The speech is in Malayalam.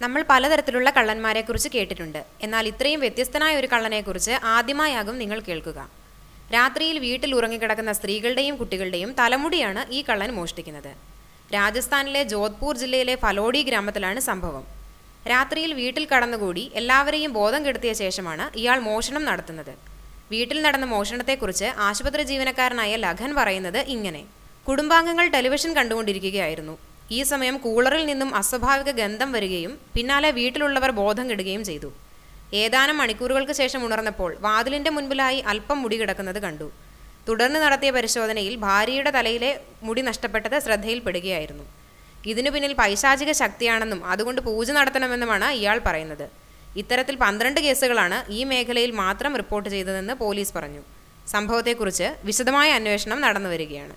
നമ്മൾ പലതരത്തിലുള്ള കള്ളന്മാരെക്കുറിച്ച് കേട്ടിട്ടുണ്ട്. എന്നാൽ ഇത്രയും വ്യത്യസ്തനായ ഒരു കള്ളനെക്കുറിച്ച് ആദ്യമായാകും നിങ്ങൾ കേൾക്കുക. രാത്രിയിൽ വീട്ടിൽ ഉറങ്ങിക്കിടക്കുന്ന സ്ത്രീകളുടെയും കുട്ടികളുടെയും തലമുടിയാണ് ഈ കള്ളൻ മോഷ്ടിക്കുന്നത്. രാജസ്ഥാനിലെ ജോധ്പൂർ ജില്ലയിലെ ഫലോഡി ഗ്രാമത്തിലാണ് സംഭവം. രാത്രിയിൽ വീട്ടിൽ കടന്നുകൂടി എല്ലാവരെയും ബോധം കെടുത്തിയ ശേഷമാണ് ഇയാൾ മോഷണം നടത്തുന്നത്. വീട്ടിൽ നടന്ന മോഷണത്തെക്കുറിച്ച് ആശുപത്രി ജീവനക്കാരനായ ലഖൻ പറയുന്നത് ഇങ്ങനെ: കുടുംബാംഗങ്ങൾ ടെലിവിഷൻ കണ്ടുകൊണ്ടിരിക്കുകയായിരുന്നു. ഈ സമയം കൂളറിൽ നിന്നും അസ്വാഭാവിക ഗന്ധം വരികയും പിന്നാലെ വീട്ടിലുള്ളവർ ബോധം കെടുകയും ചെയ്തു. ഏതാനും മണിക്കൂറുകൾക്ക് ശേഷം ഉണർന്നപ്പോൾ വാതിലിൻ്റെ മുൻപിലായി അല്പം മുടി കിടക്കുന്നത് കണ്ടു. തുടർന്ന് നടത്തിയ പരിശോധനയിൽ ഭാര്യയുടെ തലയിലെ മുടി നഷ്ടപ്പെട്ടത് ശ്രദ്ധയിൽപ്പെടുകയായിരുന്നു. ഇതിനു പിന്നിൽ പൈശാചിക ശക്തിയാണെന്നും അതുകൊണ്ട് പൂജ നടത്തണമെന്നുമാണ് ഇയാൾ പറയുന്നത്. ഇത്തരത്തിൽ 12 കേസുകളാണ് ഈ മേഖലയിൽ മാത്രം റിപ്പോർട്ട് ചെയ്തതെന്ന് പോലീസ് പറഞ്ഞു. സംഭവത്തെക്കുറിച്ച് വിശദമായ അന്വേഷണം നടന്നു വരികയാണ്.